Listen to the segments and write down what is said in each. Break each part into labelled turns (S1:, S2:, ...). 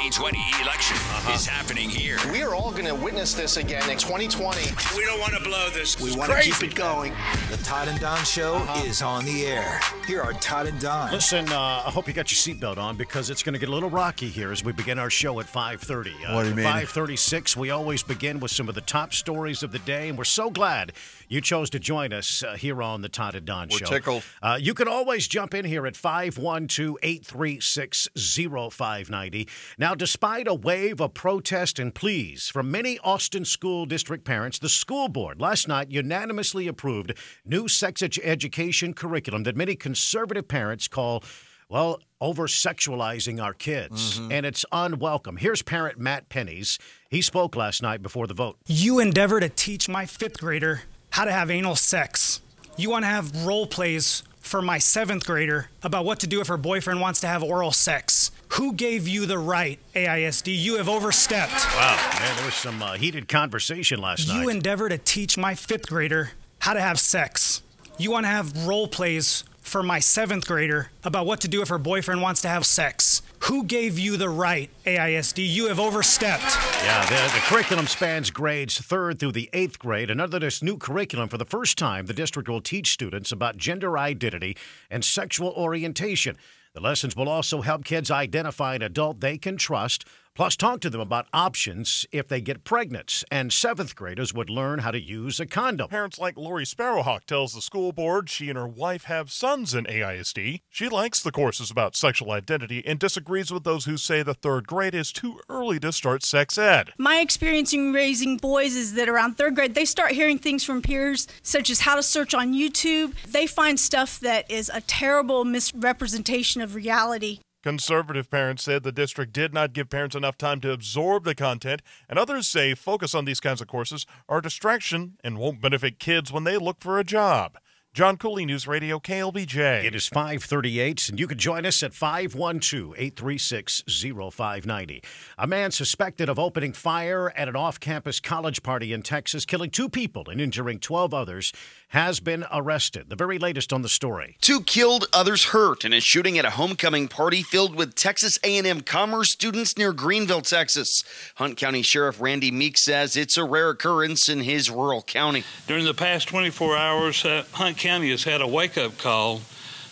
S1: 2020 election is happening here.
S2: We are all going to witness this again in 2020.
S3: We don't want to blow this.
S4: We want to keep it going. The Todd Don Show is on the air. Here are Todd and Don.
S5: Listen, I hope you got your seatbelt on because it's going to get a little rocky here as we begin our show at 5:30.
S6: What do you mean?
S5: 5:36, we always begin with some of the top stories of the day, and we're so glad you chose to join us here on the Todd and Don Show.
S6: We're tickled.
S5: You can always jump in here at 512-836-0590. Now, despite a wave of protest and pleas from many Austin School District parents, the school board last night unanimously approved new sex education curriculum that many conservative parents call, well, over-sexualizing our kids, and it's unwelcome. Here's parent Matt Pennies. He spoke last night before the vote.
S7: You endeavor to teach my 5th grader how to have anal sex. You want to have role plays for my 7th grader about what to do if her boyfriend wants to have oral sex. Who gave you the right, AISD? You have overstepped.
S5: Wow, man, there was some heated conversation last night.
S7: You endeavor to teach my 5th grader how to have sex. You want to have role plays for my 7th grader about what to do if her boyfriend wants to have sex. Who gave you the right, AISD? You have overstepped.
S5: Yeah, the curriculum spans grades 3rd through the 8th grade, and under this new curriculum, for the first time, the district will teach students about gender identity and sexual orientation. The lessons will also help kids identify an adult they can trust, plus talk to them about options if they get pregnant. And 7th graders would learn how to use a condom.
S8: Parents like Lori Sparrowhawk tells the school board she and her wife have sons in AISD. She likes the courses about sexual identity and disagrees with those who say the 3rd grade is too early to start sex ed.
S9: My experience in raising boys is that around 3rd grade, they start hearing things from peers, such as how to search on YouTube. They find stuff that is a terrible misrepresentation of reality.
S8: Conservative parents said the district did not give parents enough time to absorb the content, and others say focus on these kinds of courses are a distraction and won't benefit kids when they look for a job. John Cooley, News Radio, KLBJ.
S5: It is 5:38, and you can join us at 512-836-0590. A man suspected of opening fire at an off-campus college party in Texas, killing 2 people and injuring 12 others, has been arrested. The very latest on the story.
S10: 2 killed, others hurt in a shooting at a homecoming party filled with Texas A&M Commerce students near Greenville, Texas. Hunt County Sheriff Randy Meeks says it's a rare occurrence in his rural county.
S11: During the past 24 hours, Hunt County has had a wake-up call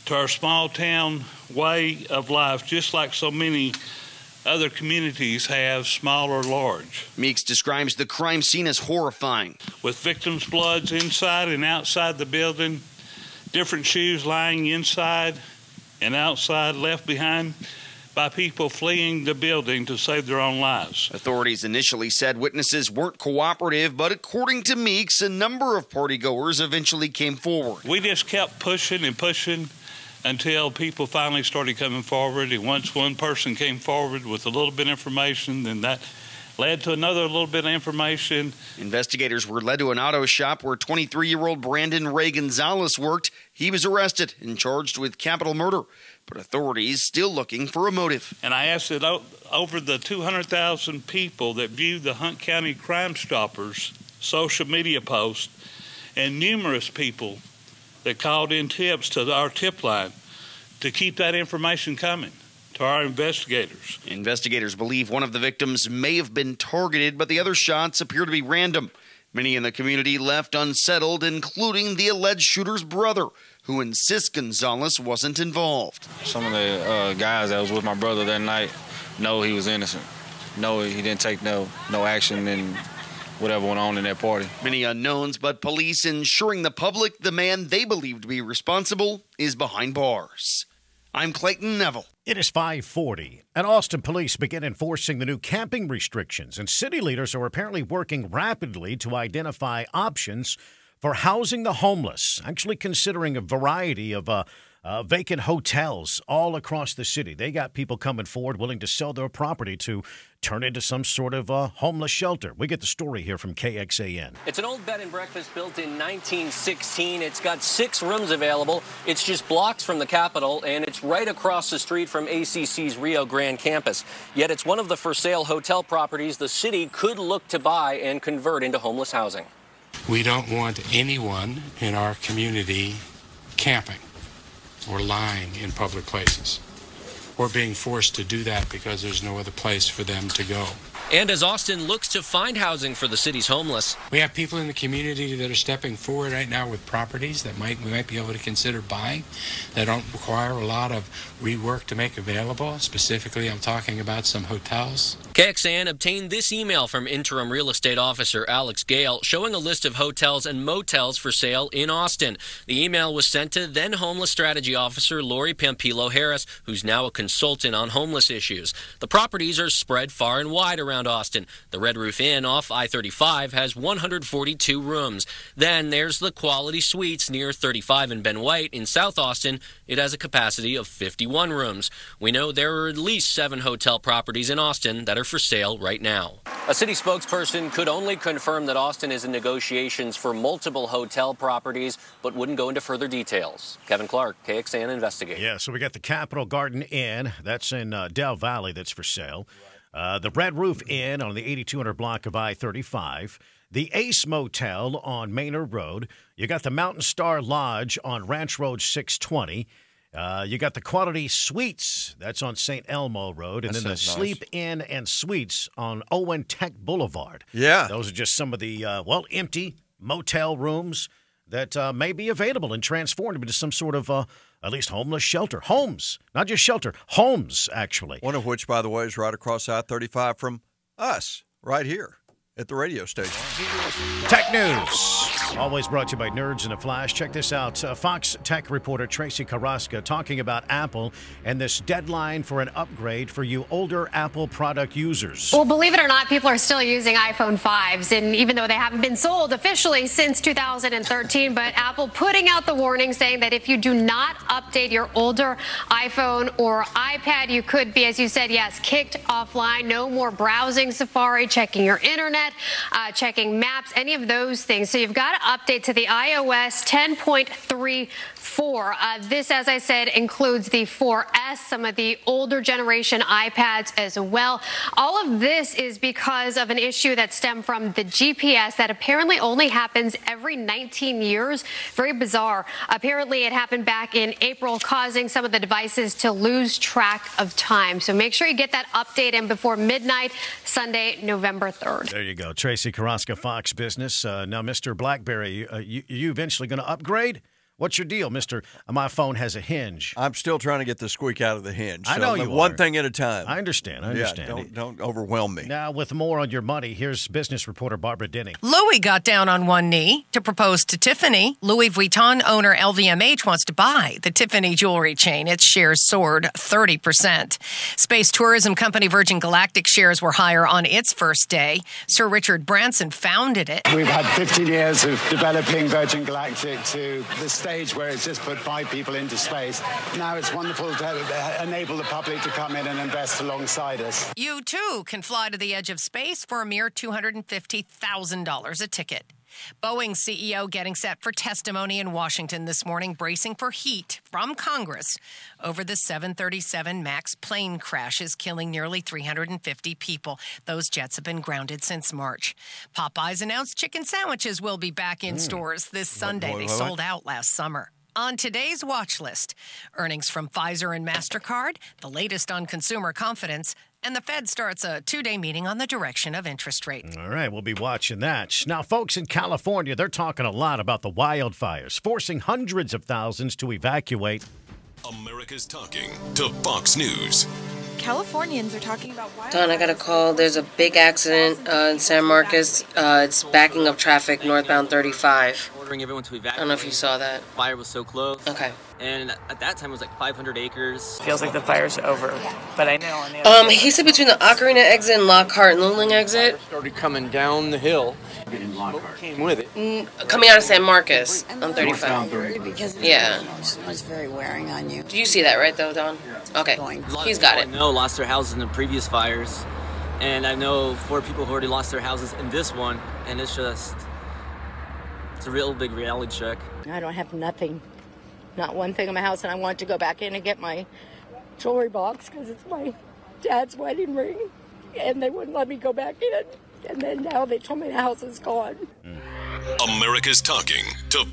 S11: to our small-town way of life, just like so many other communities have, small or large.
S10: Meeks describes the crime scene as horrifying.
S11: With victims' bloods inside and outside the building, different shoes lying inside and outside left behind by people fleeing the building to save their own lives.
S10: Authorities initially said witnesses weren't cooperative, but according to Meeks, a number of partygoers eventually came forward.
S11: We just kept pushing and pushing until people finally started coming forward. And once one person came forward with a little bit of information, then that led to another little bit of information.
S10: Investigators were led to an auto shop where 23-year-old Brandon Ray Gonzalez worked. He was arrested and charged with capital murder, but authorities still looking for a motive.
S11: And I asked that over the 200,000 people that viewed the Hunt County Crime Stoppers social media post and numerous people that called in tips to our tip line to keep that information coming to our investigators.
S10: Investigators believe one of the victims may have been targeted, but the other shots appear to be random. Many in the community left unsettled, including the alleged shooter's brother, who insists Gonzalez wasn't involved.
S12: Some of the guys that was with my brother that night know he was innocent. No, he didn't take no action in whatever went on in that party.
S10: Many unknowns, but police ensuring the public the man they believe to be responsible is behind bars. I'm Clayton Neville.
S5: It is 5:40, and Austin police begin enforcing the new camping restrictions, and city leaders are apparently working rapidly to identify options for housing the homeless, actually considering a variety of vacant hotels all across the city. They got people coming forward willing to sell their property to turn into some sort of homeless shelter. We get the story here from KXAN.
S13: It's an old bed and breakfast built in 1916. It's got 6 rooms available. It's just blocks from the Capitol, and it's right across the street from ACC's Rio Grande campus. Yet it's one of the for-sale hotel properties the city could look to buy and convert into homeless housing.
S14: We don't want anyone in our community camping or lying in public places. or being forced to do that because there's no other place for them to go.
S13: And as Austin looks to find housing for the city's homeless,
S14: We have people in the community that are stepping forward right now with properties that we might be able to consider buying that don't require a lot of rework to make available. Specifically, I'm talking about some hotels.
S13: KXAN obtained this email from interim real estate officer Alex Gale showing a list of hotels and motels for sale in Austin. The email was sent to then homeless strategy officer Lori Pampilo Harris, who's now a consultant on homeless issues. The properties are spread far and wide around Austin. The Red Roof Inn off I-35 has 142 rooms. Then there's the Quality Suites near 35 and Ben White in South Austin. It has a capacity of 51 rooms. We know there are at least 7 hotel properties in Austin that are for sale right now. A city spokesperson could only confirm that Austin is in negotiations for multiple hotel properties, but wouldn't go into further details. Kevin Clark, KXAN Investigator.
S5: Yeah, so we got the Capitol Garden Inn. That's in Del Valley that's for sale. The Red Roof Inn on the 8200 block of I-35. The Ace Motel on Maynard Road. You got the Mountain Star Lodge on Ranch Road 620. You got the Quality Suites. That's on St. Elmo Road. And then the Sleep Inn and Suites on Owen Tech Boulevard.
S3: Yeah.
S5: Those are just some of the, empty motel rooms that may be available and transformed into some sort of at least homeless shelter. Homes, not just shelter, homes, actually.
S3: One of which, by the way, is right across I-35 from us, right here at the radio station.
S5: Tech News, always brought to you by Nerds in a Flash. Check this out. Fox Tech reporter Tracy Carrasca talking about Apple and this deadline for an upgrade for you older Apple product users.
S6: Well, believe it or not, people are still using iPhone 5s, and even though they haven't been sold officially since 2013, but Apple putting out the warning saying that if you do not update your older iPhone or iPad, you could be, as you said, yes, kicked offline. No more browsing Safari, checking your internet, checking maps, any of those things. So you've got to update to the iOS 10.34. This, as I said, includes the 4S, some of the older generation iPads as well. All of this is because of an issue that stemmed from the GPS that apparently only happens every 19 years. Very bizarre. Apparently it happened back in April, causing some of the devices to lose track of time. So make sure you get that update in before midnight, Sunday, November 3rd.
S5: There you go. Tracy Carrasca, Fox Business. Now, Mr. BlackBerry, you eventually going to upgrade? What's your deal, Mr. My phone has a hinge?
S3: I'm still trying to get the squeak out of the hinge.
S5: I know you
S3: One
S5: are.
S3: thing at a time.
S5: I understand.
S3: Yeah, don't overwhelm me.
S5: Now, with more on your money, here's business reporter Barbara Denny.
S15: Louis got down on one knee to propose to Tiffany. Louis Vuitton owner LVMH wants to buy the Tiffany jewelry chain. Its shares soared 30%. Space tourism company Virgin Galactic shares were higher on its first day. Sir Richard Branson founded it.
S16: We've had 15 years of developing Virgin Galactic to the stage where it's just put 5 people into space. Now it's wonderful to enable the public to come in and invest alongside us.
S15: You, too, can fly to the edge of space for a mere $250,000 a ticket. Boeing CEO getting set for testimony in Washington this morning, bracing for heat from Congress over the 737 MAX plane crashes, killing nearly 350 people. Those jets have been grounded since March. Popeyes announced chicken sandwiches will be back in stores this Sunday. They sold out last summer. On today's watch list, earnings from Pfizer and MasterCard, the latest on consumer confidence, and the Fed starts a 2-day meeting on the direction of interest rate.
S5: All right, we'll be watching that. Now, folks in California, they're talking a lot about the wildfires, forcing hundreds of thousands to evacuate.
S17: America's talking to Fox News.
S18: Californians are talking about
S19: Don, I got a call. There's a big accident in San Marcos. It's backing up traffic northbound 35.
S20: Ordering everyone to evacuate.
S19: I don't know if you saw that.
S20: Fire was so close.
S19: Okay.
S20: And at that time it was like 500 acres.
S21: Feels like the fire's over, but I know on the other
S19: he said between the Ocarina exit and Lockhart and Luling exit.
S21: started coming down the hill. Smoke came with it.
S19: Coming out of San Marcos on 35.
S18: because
S19: Yeah.
S18: it was very wearing on you.
S19: Do you see that right though, Don? Okay. He's got it.
S20: I know lost their houses in the previous fires, and I know 4 people who already lost their houses in this one, and it's a real big reality check.
S18: I don't have nothing, not one thing in my house, and I want to go back in and get my jewelry box because it's my dad's wedding ring, and they wouldn't let me go back in. And then now they told me the house is gone.
S17: America's talking to